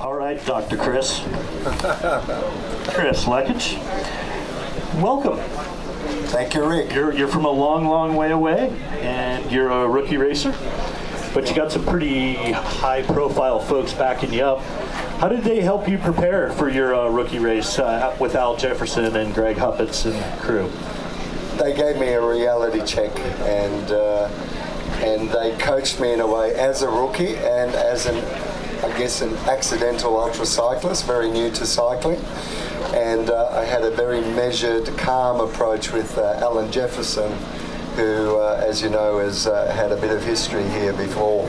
All right, Dr. Chris. Chris Lekich, welcome. Thank you, Rick. You're from a long, long way away, and you're a rookie racer, but you got some pretty high-profile folks backing you up. How did they help you prepare for your rookie race with Al Jefferson and Greg Huppets and crew? They gave me a reality check, and they coached me in a way as a rookie and as an accidental ultra cyclist, very new to cycling. And I had a very measured, calm approach with Alan Jefferson, who, as you know, has had a bit of history here before.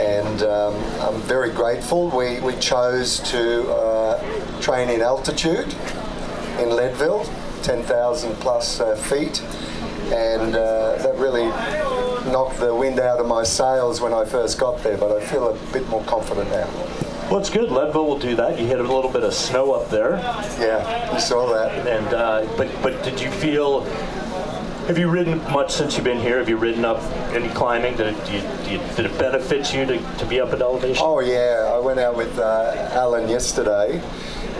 And I'm very grateful. We chose to train in altitude in Leadville, 10,000 plus feet, and that really knocked the wind out of my sails when I first got there, but I feel a bit more confident now. Well, it's good. Leadville will do that. You hit a little bit of snow up there. Yeah, you saw that. And but did you feel? Have you ridden much since you've been here? Have you ridden up any climbing? Did it benefit you to be up at elevation? Oh yeah, I went out with Alan yesterday,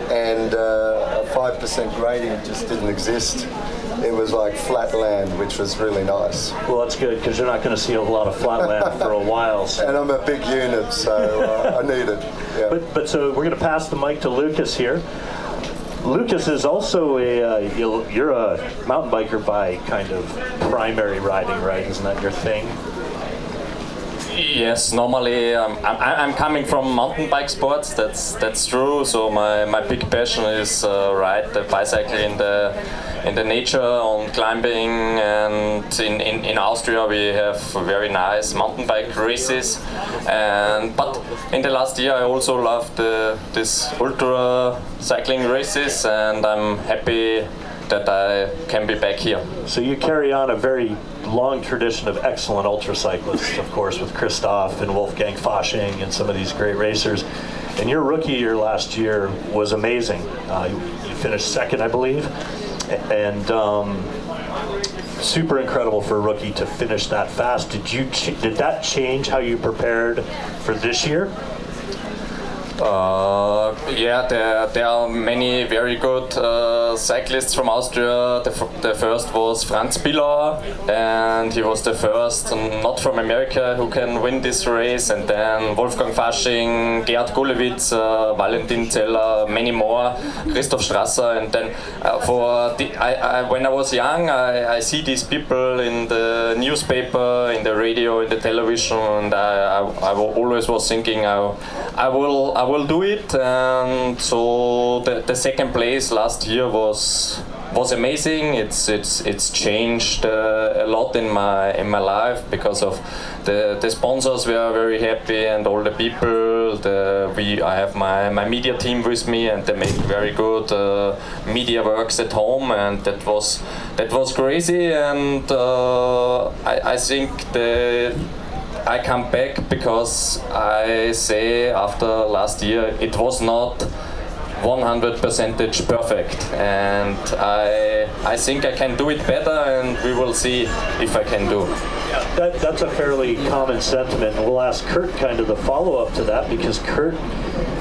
and a 5% gradient just didn't exist. It was like flat land, which was really nice. Well, that's good, because you're not going to see a lot of flat land for a while. So. And I'm a big unit, so I need it. Yeah. But so we're going to pass the mic to Lukas here. Lukas is also you're a mountain biker by kind of primary riding, right? Isn't that your thing? Yes, normally I'm coming from mountain bike sports. That's true. So my big passion is ride the bicycle in the nature, on climbing, and in Austria we have very nice mountain bike races. But in the last year I also loved this ultra cycling races, and I'm happy that I can be back here. So you carry on a very long tradition of excellent ultra cyclists, of course, with Christoph and Wolfgang Fasching and some of these great racers. And your rookie year last year was amazing. You finished second, I believe, and super incredible for a rookie to finish that fast. Did that change how you prepared for this year? Yeah, there are many very good cyclists from Austria. The first was Franz Billauer, and he was the first not from America who can win this race. And then Wolfgang Fasching, Gerd Gulewitz, Valentin Zeller, many more, Christoph Strasser. And then when I was young, I see these people in the newspaper, in the radio, in the television, and I always was thinking I will do it. And so the second place last year was amazing. It's changed a lot in my life because of the sponsors were very happy, and all the people. I have my media team with me, and they make very good media works at home, and that was crazy. And I think I come back because I say after last year it was not 100% perfect, and I think I can do it better, and we will see if I can do. That's a fairly common sentiment, and we'll ask Kurt kind of the follow-up to that, because Kurt,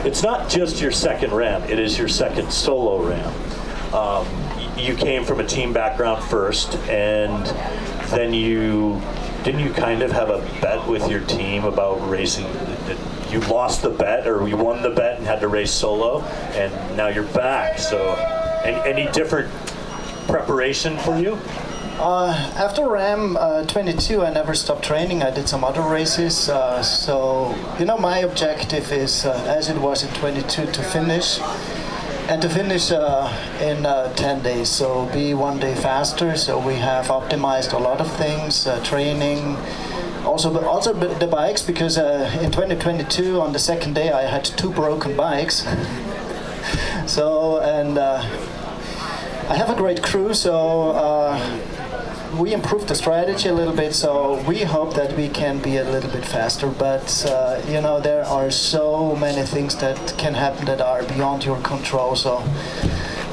it's not just your second Ram, it is your second solo Ram. You came from a team background first, and then didn't you kind of have a bet with your team about racing? You lost the bet, or you won the bet and had to race solo, and now you're back. So, any different preparation for you? After Ram 22, I never stopped training. I did some other races. So, my objective is, as it was in 22, to finish. And to finish in 10 days, so be 1 day faster. So we have optimized a lot of things, training, also the bikes, because in 2022 on the second day I had 2 broken bikes. So, and I have a great crew, so we improved the strategy a little bit, so we hope that we can be a little bit faster. But there are so many things that can happen that are beyond your control. So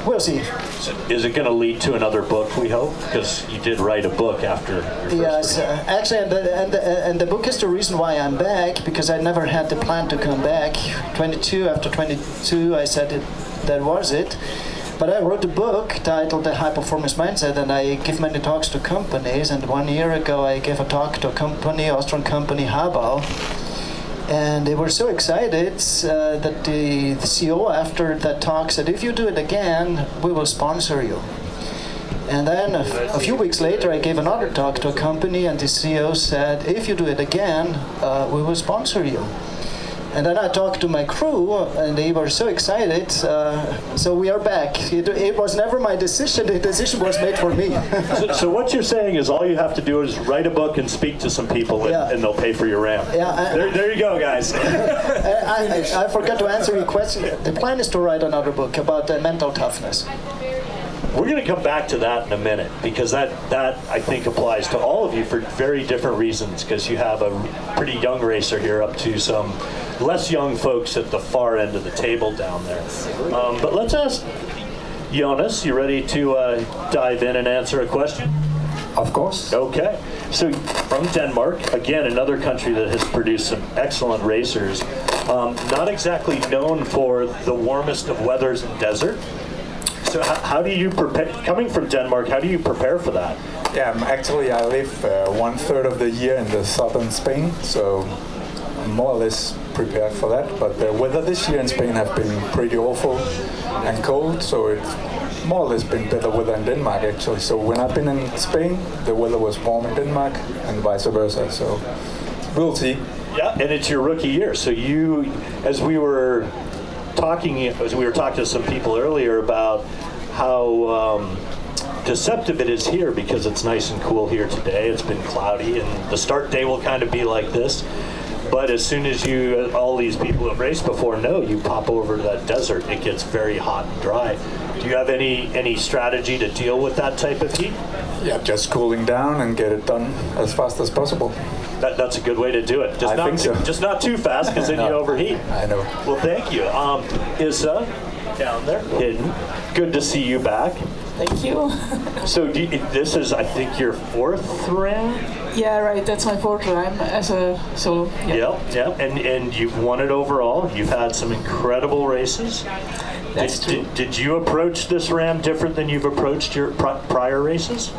We'll see. So is it going to lead to another book, we hope? Because you did write a book after your first Yes, actually, and the book is the reason why I'm back, because I never had the plan to come back. After 22, I said that was it. But I wrote a book titled The High Performance Mindset, and I give many talks to companies. And 1 year ago, I gave a talk to a company, Austrian company, Habau. And they were so excited that the CEO after that talk said, if you do it again, we will sponsor you. And then a few weeks later, I gave another talk to a company, and the CEO said, if you do it again, we will sponsor you. And then I talked to my crew, and they were so excited. So we are back. It was never my decision. The decision was made for me. So what you're saying is all you have to do is write a book and speak to some people, and they'll pay for your RAM. Yeah, there you go, guys. I forgot to answer your question. The plan is to write another book about mental toughness. We're going to come back to that in a minute, because that I think applies to all of you for very different reasons, because you have a pretty young racer here up to some less young folks at the far end of the table down there. But let's ask Jonas, you ready to dive in and answer a question? Of course. Okay. So from Denmark, again, another country that has produced some excellent racers, not exactly known for the warmest of weathers and desert. So how do you prepare, coming from Denmark, how do you prepare for that? Yeah, actually I live 1/3 of the year in the southern Spain, so I'm more or less prepared for that. But the weather this year in Spain have been pretty awful and cold, so it's more or less been better weather in Denmark actually. So when I've been in Spain, the weather was warm in Denmark and vice versa, so we'll see. Yeah, and it's your rookie year, so you, as we were talking to some people earlier about how deceptive it is here, because it's nice and cool here today. It's been cloudy, and the start day will kind of be like this. But as soon as you, all these people who have raced before know, you pop over to that desert, it gets very hot and dry. Do you have any strategy to deal with that type of heat? Yeah, just cooling down and get it done as fast as possible. That's a good way to do it. Just not too fast, because then you overheat. I know. Well, thank you. Issa, down there, hidden. Good to see you back. Thank you. So this is, I think, your 4th RAM? Yeah, right. That's my 4th RAM as a solo. Yeah. And you've won it overall. You've had some incredible races. That's true. Did you approach this RAM different than you've approached your prior races?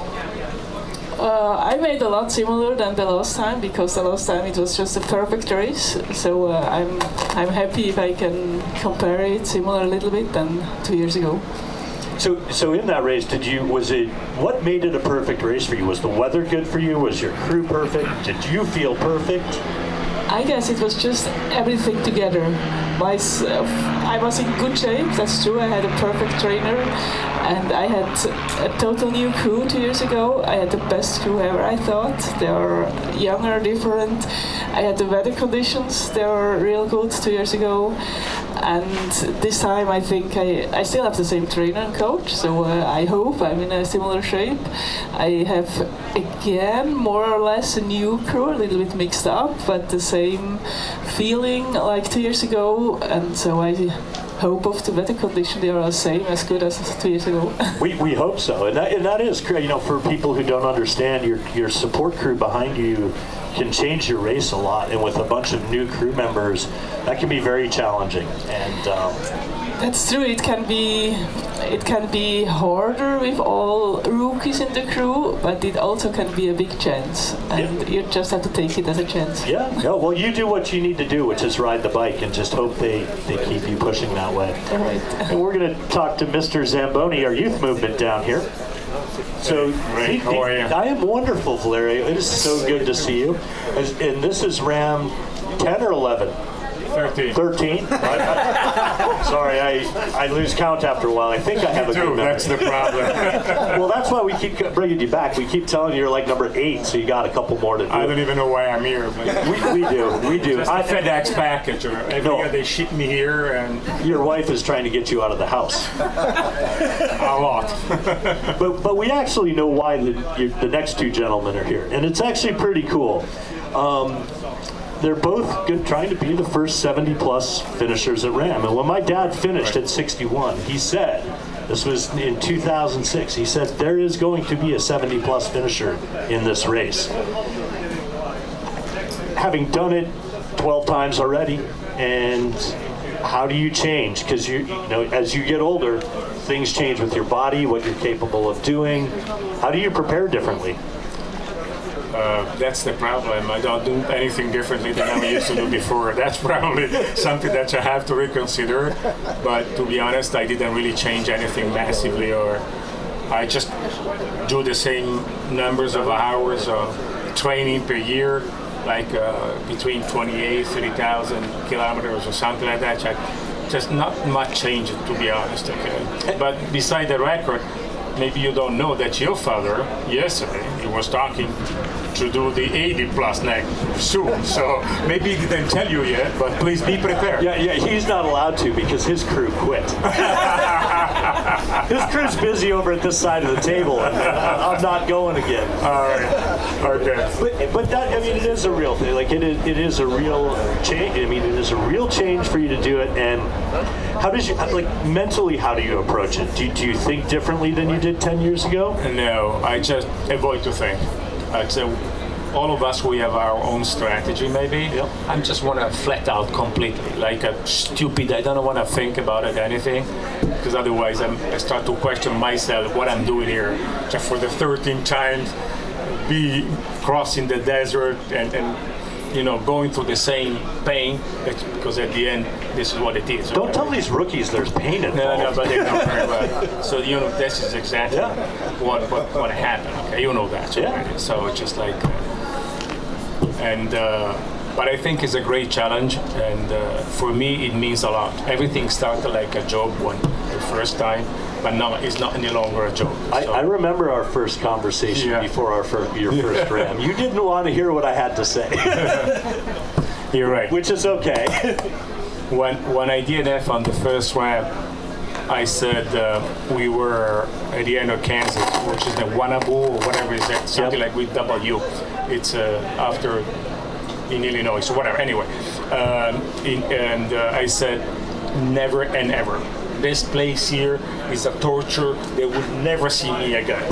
I made a lot similar than the last time, because the last time it was just a perfect race. So I'm happy if I can compare it similar a little bit than 2 years ago. So in that race, what made it a perfect race for you? Was the weather good for you? Was your crew perfect? Did you feel perfect? I guess it was just everything together. I was in good shape, that's true. I had a perfect trainer, and I had a total new crew 2 years ago. I had the best crew ever, I thought. They were younger, different. I had the weather conditions, they were real good 2 years ago. And this time I think I still have the same trainer and coach, so I hope I'm in a similar shape. I have again more or less a new crew, a little bit mixed up, but the same feeling like 2 years ago, and so I hope of the weather condition they are the same, as good as 2 years ago. We hope so, and that is, for people who don't understand, your support crew behind you can change your race a lot, and with a bunch of new crew members, that can be very challenging. And that's true. It can be harder with all rookies in the crew, but it also can be a big chance, and you just have to take it as a chance. Yeah. No, well, you do what you need to do, which is ride the bike, and just hope they keep you pushing that way. All right. And we're going to talk to Mr. Zamboni, our youth movement down here. So, how are you? I am wonderful, Valerio. It is so good to see you. And this is RAM 10 or 11? 13. 13? Sorry, I lose count after a while. I think I have a good memory. That's the problem. Well, that's why we keep bringing you back. We keep telling you you're like number 8, so you got a couple more to do. I don't even know why I'm here. But We do. Just a FedEx package. Every year they ship me here, and your wife is trying to get you out of the house. a lot. But we actually know why the next 2 gentlemen are here, and it's actually pretty cool. They're both trying to be the first 70-plus finishers at RAM. And when my dad finished at 61, he said, This was in 2006. He said there is going to be a 70-plus finisher in this race. Having done it 12 times already, and how do you change? Because you know, as you get older, things change with your body, what you're capable of doing. How do you prepare differently? That's the problem. I don't do anything differently than I used to do before. That's probably something that I have to reconsider. But to be honest, I didn't really change anything massively, or I just do the same numbers of hours of training per year, like between 28, 30,000 kilometers or something like that. Just not much change, to be honest. Okay. But beside the record, maybe you don't know that your father, yesterday, he was talking to do the 80-plus neck soon. So maybe he didn't tell you yet, but please be prepared. Yeah, he's not allowed to because his crew quit. His crew's busy over at this side of the table, and I'm not going again. All right. Okay. But that, I mean, it is a real thing. Like it is a real change. I mean, it is a real change for you to do it. And how does you, like, mentally, how do you approach it? Do you think differently than you did 10 years ago? No, I just avoid to think. I'd say all of us, we have our own strategy, maybe. Yep. I just want to flat out completely, like a stupid. I don't want to think about it, anything, because otherwise I start to question myself, what I'm doing here, just for the 13th time, be crossing the desert and you know, going through the same pain, because at the end, this is what it is. Don't tell these rookies there's pain involved. No, but they know very well. So, you know, this is exactly what happened. Okay, you know that. Yeah. So it's just like, but I think it's a great challenge, and for me, it means a lot. Everything started like a joke the first time, but now it's not any longer a joke. So. I remember our first conversation before your first ram. You didn't want to hear what I had to say. You're right. Which is okay. When I did F on the first ram, I said we were at the end of Kansas, which is the Wannabu or whatever it is, something like with W. It's after in Illinois, so whatever. Anyway, I said never and ever. This place here is a torture. They would never see me again.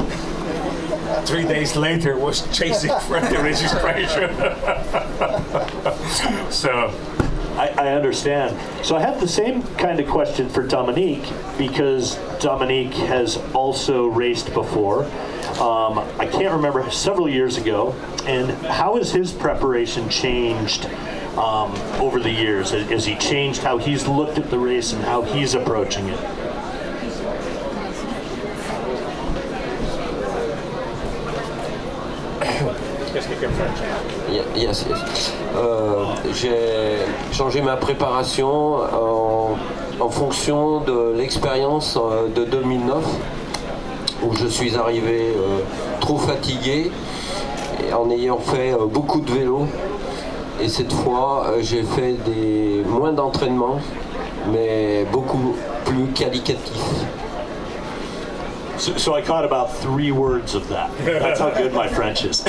3 days later, was chasing for the registration. So. I understand. So I have the same kind of question for Dominique, because Dominique has also raced before. I can't remember, several years ago. And how has his preparation changed over the years? Has he changed how he's looked at the race and how he's approaching it? Yes. J'ai changé ma préparation en fonction de l'expérience de 2009, où je suis arrivé trop fatigué en ayant fait beaucoup de vélo. Et cette fois, j'ai fait moins d'entraînement, mais beaucoup plus qualitatifs. So I caught about 3 words of that. That's how good my French is.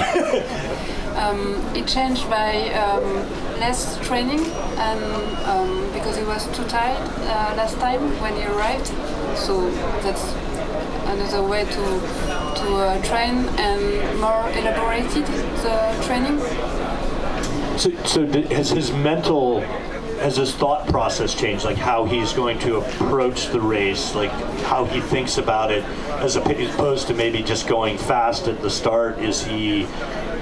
It changed by less training, and because he was too tired last time when he arrived. So that's another way to train and more elaborated the training. So has his thought process changed, like how he's going to approach the race, like how he thinks about it, as opposed to maybe just going fast at the start? Is he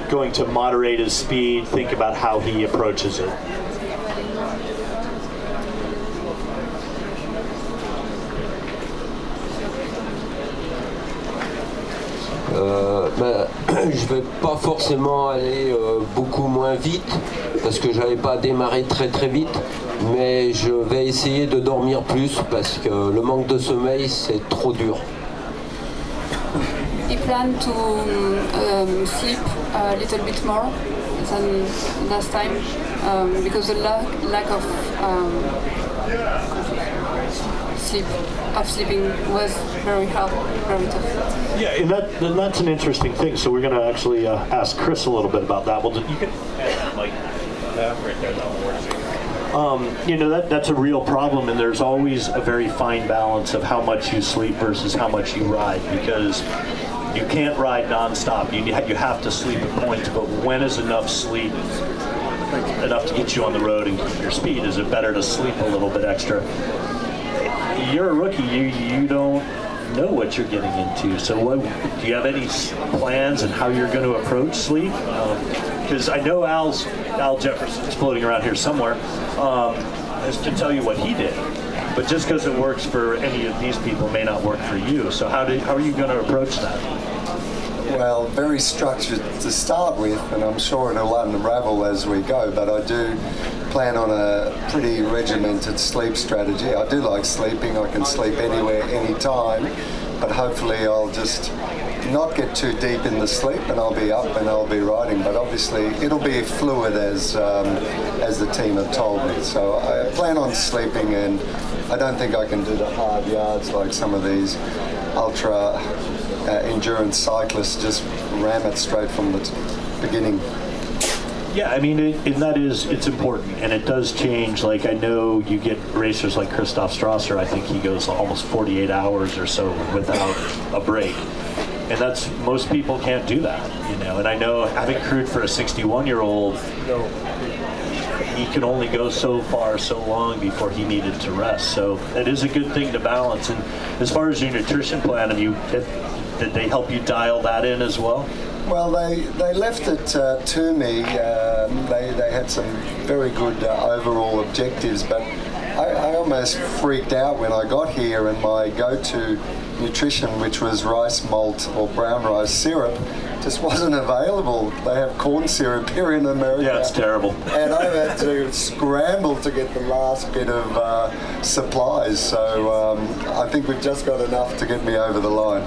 going to moderate his speed, think about how he approaches it? Je vais pas forcément aller beaucoup moins vite, parce que j'avais pas démarré très vite, mais je vais essayer de dormir plus, parce que le manque de sommeil c'est trop dur. He planned to sleep a little bit more than last time, because the lack of sleeping was very hard, very tough. Yeah, and that's an interesting thing. So we're going to actually ask Chris a little bit about that. Well, you can, Mike, right there, That's a real problem, and there's always a very fine balance of how much you sleep versus how much you ride, because you can't ride nonstop. You have to sleep at points, but when is enough sleep enough to get you on the road and keep your speed? Is it better to sleep a little bit extra? You're a rookie. You don't know what you're getting into. So do you have any plans on how you're going to approach sleep? Because I know Al Jefferson's floating around here somewhere, as to tell you what he did. But just because it works for any of these people may not work for you. So how are you going to approach that? Well, very structured to start with, and I'm sure it'll unravel as we go, but I do plan on a pretty regimented sleep strategy. I do like sleeping. I can sleep anywhere, anytime, but hopefully I'll just not get too deep in the sleep and I'll be up and I'll be riding, but obviously it'll be fluid as the team have told me. So I plan on sleeping, and I don't think I can do the hard yards like some of these ultra endurance cyclists just ram it straight from the beginning. Yeah, I mean, it's important, and it does change. Like, I know you get racers like Christoph Strasser, I think he goes almost 48 hours or so without a break. And most people can't do that, and I know, having crewed for a 61-year-old, he could only go so far, so long before he needed to rest. So it is a good thing to balance. And as far as your nutrition plan, did they help you dial that in as well? Well, they left it to me. They had some very good overall objectives, but I almost freaked out when I got here, and my go-to nutrition, which was rice malt or brown rice syrup, just wasn't available. They have corn syrup here in America. Yeah, it's terrible. And I've had to scramble to get the last bit of supplies. So I think we've just got enough to get me over the line.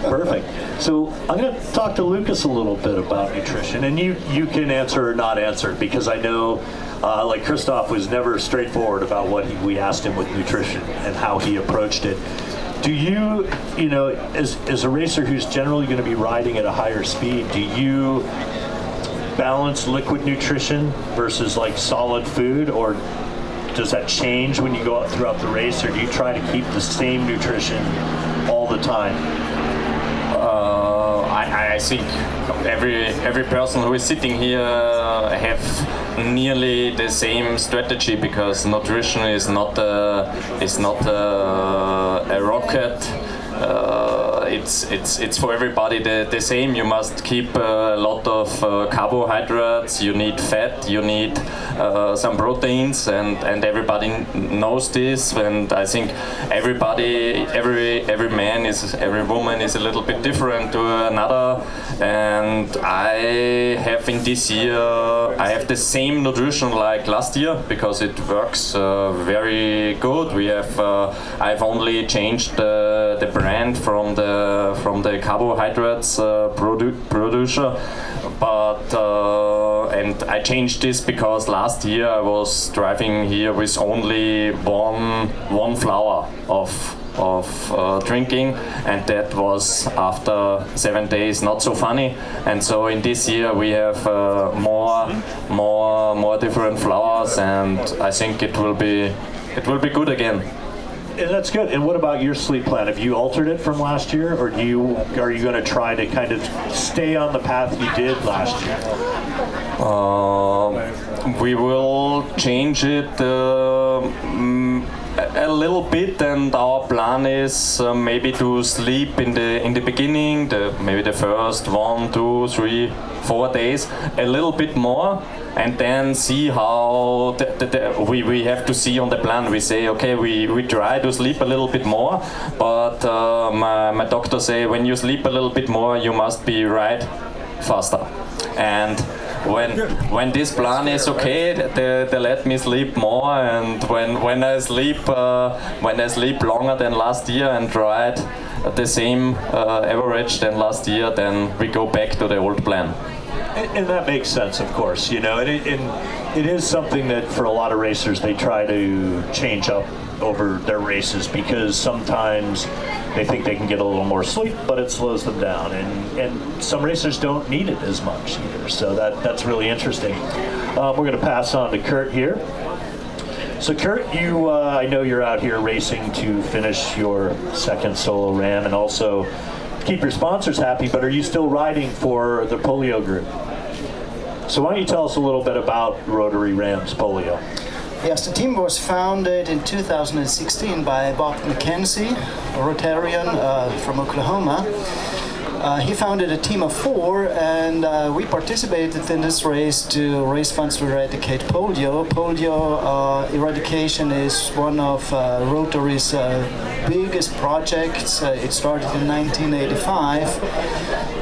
Perfect. So I'm going to talk to Lukas a little bit about nutrition, and you can answer or not answer, because I know like Christoph was never straightforward about what we asked him with nutrition and how he approached it. Do you, as a racer who's generally going to be riding at a higher speed, do you balance liquid nutrition versus like solid food, or does that change when you go out throughout the race, or do you try to keep the same nutrition all the time? I think every person who is sitting here have nearly the same strategy, because nutrition is not a rocket. It's for everybody the same. You must keep a lot of carbohydrates, you need fat, you need some proteins, and everybody knows this. And I think every man every woman is a little bit different to another. And I have in this year, I have the same nutrition like last year, because it works very good. I've only changed the brand from the carbohydrates producer, but and I changed this because last year I was driving here with only one flour of drinking, and that was after 7 days not so funny. And so in this year we have more different flours, and I think it will be good again. And that's good. And what about your sleep plan? Have you altered it from last year, or are you going to try to kind of stay on the path you did last year? We will change it a little bit, and our plan is maybe to sleep in the beginning, maybe the first 1, 2, 3, 4 days a little bit more, and then see how we have to see on the plan. We say, okay, we try to sleep a little bit more, but my doctor say, when you sleep a little bit more, you must be ride faster. And when this plan is okay, they let me sleep more, and when I sleep longer than last year and ride the same average than last year, then we go back to the old plan. And that makes sense, of course, and it is something that for a lot of racers they try to change up over their races, because sometimes they think they can get a little more sleep, but it slows them down, and some racers don't need it as much either. So that's really interesting. We're going to pass on to Kurt here. So Kurt, I know you're out here racing to finish your second solo Ram and also keep your sponsors happy, but are you still riding for the Polio group? So why don't you tell us a little bit about Rotary Rams Polio? Yes, the team was founded in 2016 by Bob McKenzie, a Rotarian from Oklahoma. He founded a team of 4, and we participated in this race to raise funds to eradicate polio. Polio eradication is one of Rotary's biggest projects. It started in 1985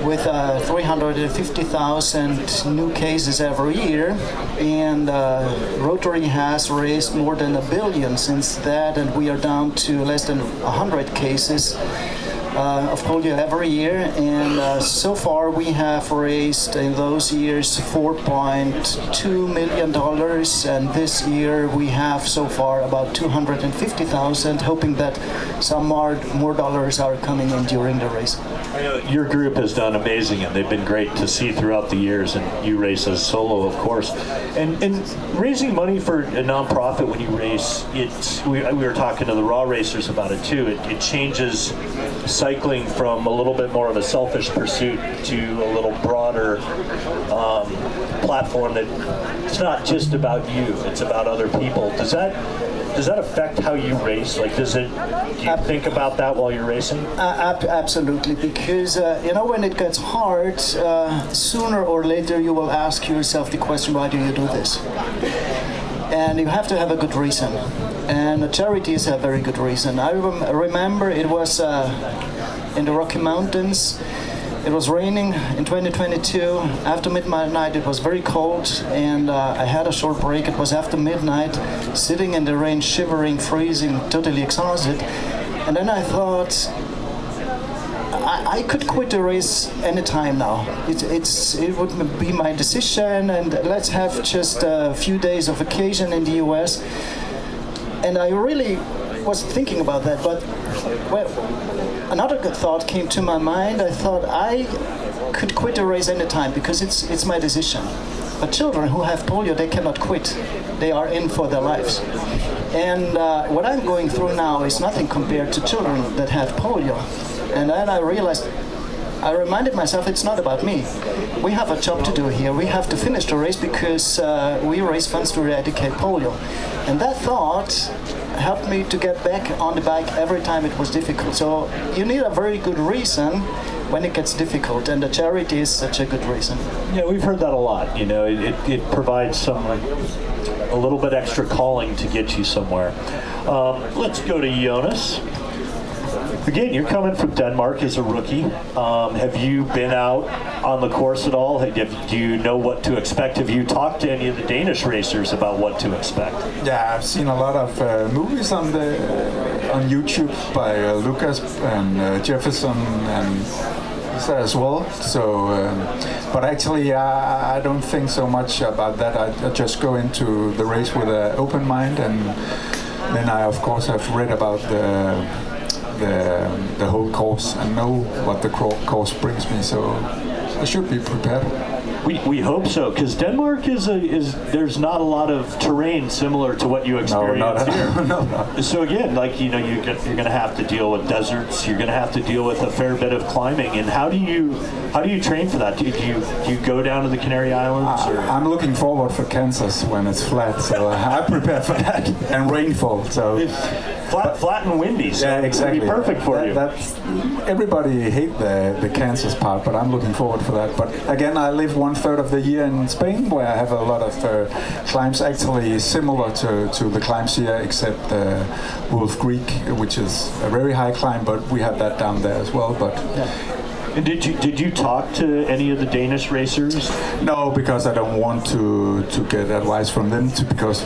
with 350,000 new cases every year, and Rotary has raised more than $1 billion since that, and we are down to less than 100 cases of polio every year, and so far we have raised in those years $4.2 million, and this year we have so far about 250,000, hoping that some more dollars are coming in during the race. I know your group has done amazing, and they've been great to see throughout the years, and you race as solo, of course. And raising money for a nonprofit when you race, we were talking to the Raw racers about it too, it changes cycling from a little bit more of a selfish pursuit to a little broader platform that it's not just about you, it's about other people. Does that affect how you race? Like, do you think about that while you're racing? Absolutely, because when it gets hard, sooner or later you will ask yourself the question, why do you do this? And you have to have a good reason. And a charity is a very good reason. I remember it was in the Rocky Mountains. It was raining in 2022. After midnight it was very cold, and I had a short break. It was after midnight, sitting in the rain, shivering, freezing, totally exhausted. And then I thought, I could quit the race anytime now. It would be my decision, and let's have just a few days of vacation in the US. And I really was thinking about that, but another good thought came to my mind. I thought I could quit the race anytime because it's my decision. But children who have polio, they cannot quit. They are in for their lives. And what I'm going through now is nothing compared to children that have polio. And then I reminded myself, it's not about me. We have a job to do here. We have to finish the race because we raise funds to eradicate polio. And that thought helped me to get back on the bike every time it was difficult. So you need a very good reason when it gets difficult, and the charity is such a good reason. Yeah, we've heard that a lot. It provides a little bit extra calling to get you somewhere. Let's go to Jonas. Again, you're coming from Denmark as a rookie. Have you been out on the course at all? Do you know what to expect? Have you talked to any of the Danish racers about what to expect? Yeah, I've seen a lot of movies on YouTube by Lukas and Jefferson and as well. So, but actually, I don't think so much about that. I just go into the race with an open mind, and then I, of course, have read about the whole course and know what the course brings me, so I should be prepared. We hope so, because Denmark there's not a lot of terrain similar to what you experience here. No. So again, you're going to have to deal with deserts. You're going to have to deal with a fair bit of climbing. And how do you train for that? Do you go down to the Canary Islands? I'm looking forward for Kansas when it's flat, so I prepare for that, and rainfall. So flat and windy. So yeah, exactly. It'll be perfect for you. Everybody hate the Kansas part, but I'm looking forward for that. But again, I live 1/3 of the year in Spain, where I have a lot of climbs actually similar to the climbs here, except Wolf Creek, which is a very high climb, but we have that down there as well. But and did you talk to any of the Danish racers? No, because I don't want to get advice from them, because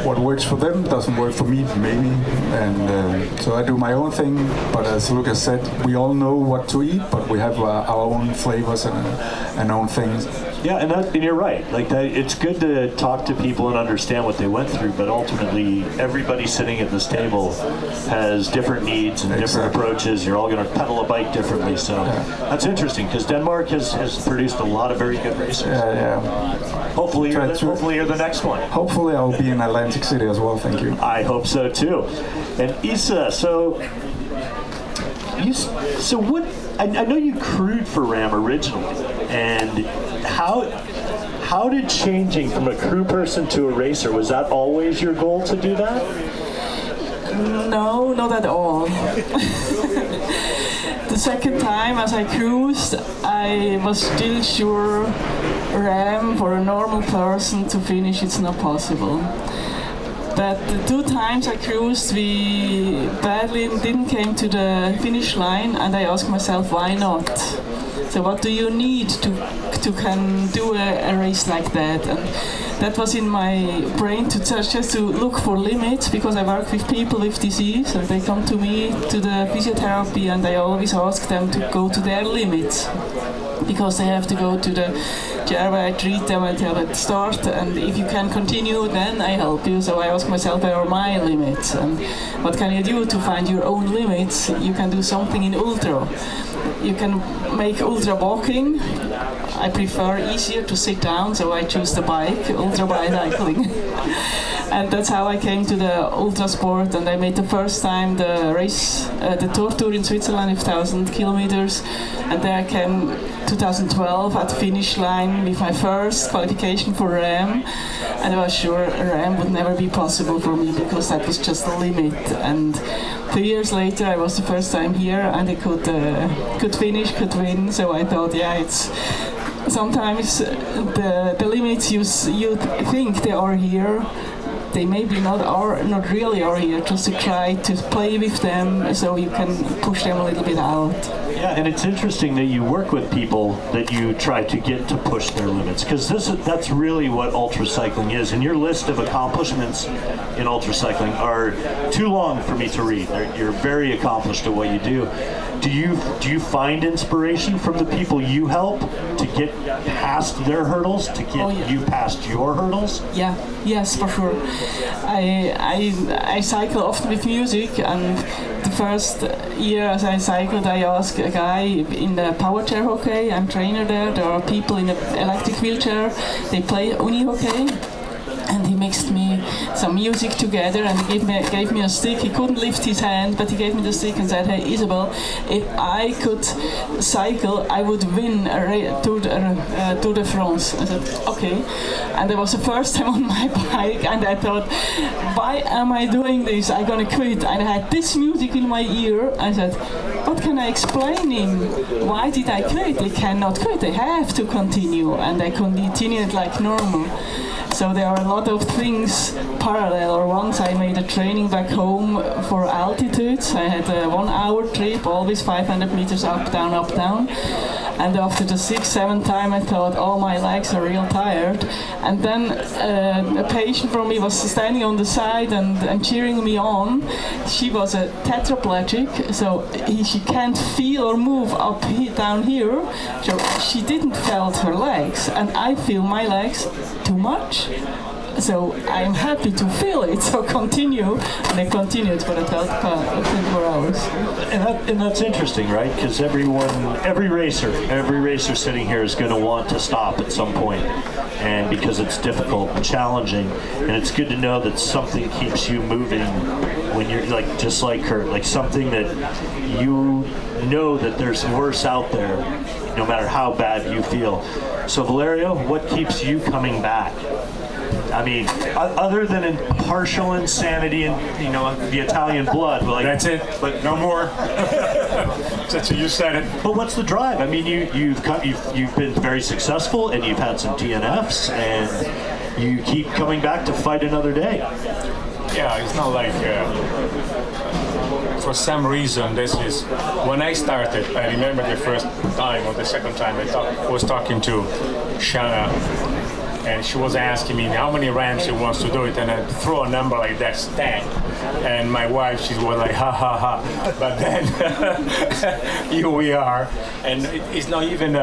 what works for them doesn't work for me, maybe. And so I do my own thing. But as Lukas said, we all know what to eat, but we have our own flavors and own things. Yeah, and you're right. Like that, it's good to talk to people and understand what they went through. But ultimately, everybody sitting at this table has different needs and different approaches. You're all going to pedal a bike differently. So that's interesting because Denmark has produced a lot of very good racers. Yeah. Hopefully, you're the next one. Hopefully, I'll be in Atlantic City as well. Thank you. I hope so too. And Isa, so what? I know you crewed for Ram originally, and how did changing from a crew person to a racer, was that always your goal to do that? No, not at all. The second time as I cruised, I was still sure Ram for a normal person to finish, it's not possible. But the 2 times I cruised, we badly didn't came to the finish line, and I asked myself, why not? So what do you need to can do a race like that? And that was in my brain to just to look for limits, because I work with people with disease, and they come to me to the physiotherapy, and I always ask them to go to their limits, because they have to go to the chair where I treat them and tell them to start, and if you can continue, then I help you. So I ask myself, where are my limits, and what can you do to find your own limits? You can do something in ultra. You can make ultra walking. I prefer easier to sit down, so I choose the bike, ultra bicycling. And that's how I came to the ultra sport, and I made the first time the race, the Tour in Switzerland, 1,000 kilometers, and there I came 2012 at the finish line with my first qualification for Ram, and I was sure Ram would never be possible for me because that was just the limit. And 2 years later, I was the first time here, and I could finish, could win. So I thought, yeah, it's sometimes the limits you think they are here, they maybe not really are here, just to try to play with them so you can push them a little bit out. Yeah, and it's interesting that you work with people that you try to get to push their limits, because that's really what ultra cycling is. And your list of accomplishments in ultra cycling are too long for me to read. You're very accomplished at what you do. Do you find inspiration from the people you help to get past their hurdles, to get you past your hurdles? Yeah, yes, for sure. I cycle often with music, and the first year as I cycled, I asked a guy in the power chair hockey. I'm trainer there. There are people in an electric wheelchair. They play uni hockey. And he mixed me some music together, and he gave me a stick. He couldn't lift his hand, but he gave me the stick and said, "Hey, Isabel, if I could cycle, I would win a Tour de France." I said, "Okay." And it was the first time on my bike, and I thought, "Why am I doing this? I'm gonna quit." And I had this music in my ear. I said, "What can I explain him? Why did I quit? They cannot quit. They have to continue." And I continued like normal. So there are a lot of things parallel. Or once I made a training back home for altitudes. I had a 1 hour trip, always 500 meters up, down, up, down. And after the 6th, 7th time, I thought, oh, my legs are real tired. And then a patient from me was standing on the side and cheering me on. She was a tetraplegic, so she can't feel or move down here. So she didn't felt her legs, and I feel my legs too much. So I'm happy to feel it, so continue. And I continued for about 24 hours. And that's interesting, right? Because every racer sitting here is going to want to stop at some point, and because it's difficult and challenging. And it's good to know that something keeps you moving when you're just like Kurt, like something that you know that there's worse out there, no matter how bad you feel. So Valerio, what keeps you coming back? I mean, other than partial insanity and the Italian blood, that's it. But no more. You said it. But what's the drive? I mean, you've been very successful, and you've had some DNFs, and you keep coming back to fight another day. Yeah, it's not like. For some reason, this is when I started. I remember the first time or the second time I was talking to Shana. And she was asking me how many ramps she wants to do it, and I throw a number like that, stank. And my wife, she was like, ha ha ha. But then here we are, and it's not even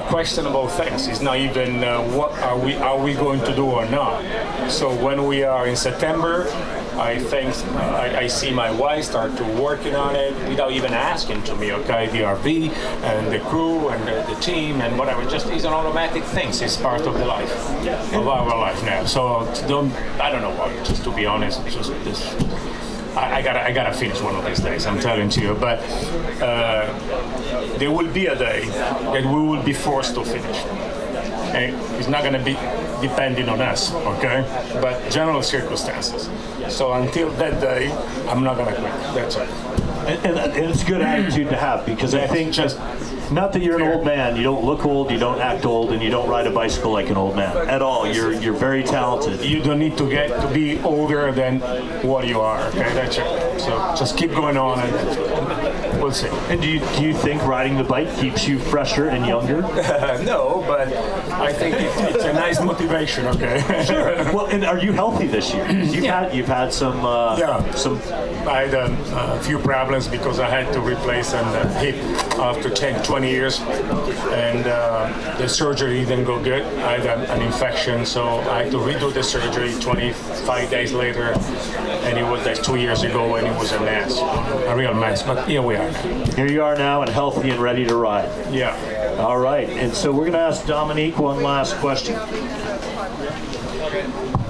questionable things. It's not even what are we going to do or not. So when we are in September, I think I see my wife start to working on it without even asking to me. Okay, the RV and the crew and the team and whatever. Just is an automatic thing. It's part of the life of our life now. So I don't know why. Just to be honest, just this. I gotta finish one of these days. I'm telling you. But there will be a day that we will be forced to finish. Okay? It's not gonna be depending on us, okay? But general circumstances. So until that day, I'm not gonna quit. That's it. And it's a good attitude to have, because I think just not that you're an old man, you don't look old, you don't act old, and you don't ride a bicycle like an old man at all. You're very talented. You don't need to get to be older than what you are. Okay, that's it. So just keep going on, and we'll see. And do you think riding the bike keeps you fresher and younger? No, but I think it's a nice motivation. Okay. Sure. Well, and are you healthy this year? You've had some. Some. I had a few problems because I had to replace a hip after 20 years, and the surgery didn't go good. I had an infection, so I had to redo the surgery 25 days later, and it was like 2 years ago, and it was a mess, a real mess. But here we are. Here you are now, and healthy and ready to ride. Yeah. All right, and so we're going to ask Dominique one last question.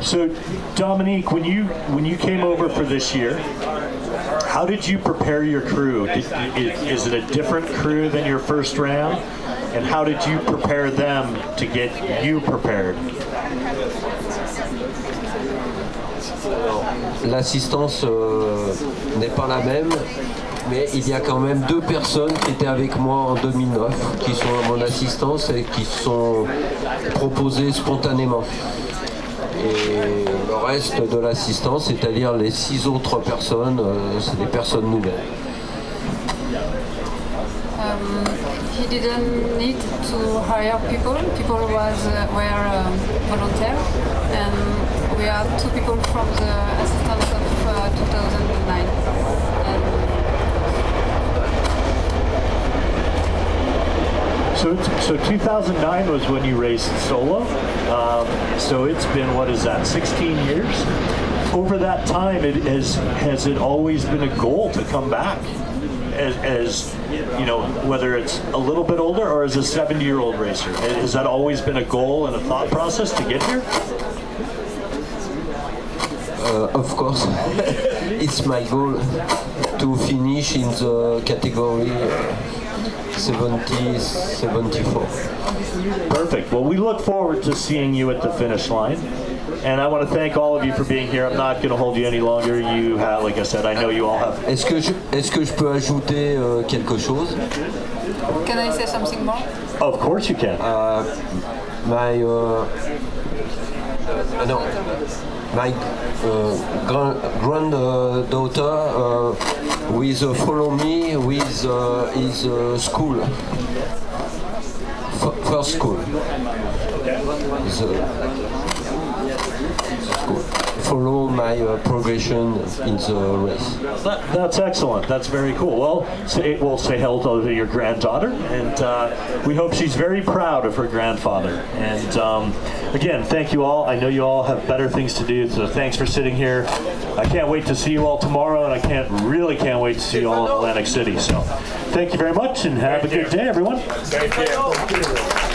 So, Dominique, when you came over for this year, how did you prepare your crew? Is it a different crew than your first Ram? And how did you prepare them to get you prepared? L'assistance n'est pas la même, mais il y a quand même 2 personnes qui étaient avec moi en 2009, qui sont à mon assistance et qui sont proposées spontanément. Et le reste de l'assistance, c'est-à-dire les 6 autres personnes, c'est des personnes nouvelles. He didn't need to hire people. People were volunteer, and we are 2 people from the assistance of 2009. So 2009 was when you raced solo. So it's been, what is that, 16 years? Over that time, has it always been a goal to come back? As you know, whether it's a little bit older or as a 70-year-old racer, has that always been a goal and a thought process to get here? Of course, it's my goal to finish in the category 70-74. Perfect. Well, we look forward to seeing you at the finish line. And I want to thank all of you for being here. I'm not going to hold you any longer. You have, like I said, I know you all have. Est-ce que je peux ajouter quelque chose? Can I say something more? Of course you can. My granddaughter will follow me with his school, first school. Follow my progression in the race. That's excellent. That's very cool. Well, we'll say hello to your granddaughter, and we hope she's very proud of her grandfather. And again, thank you all. I know you all have better things to do, so thanks for sitting here. I can't wait to see you all tomorrow, and I really can't wait to see you all in Atlantic City. So thank you very much, and have a good day, everyone. Thank you.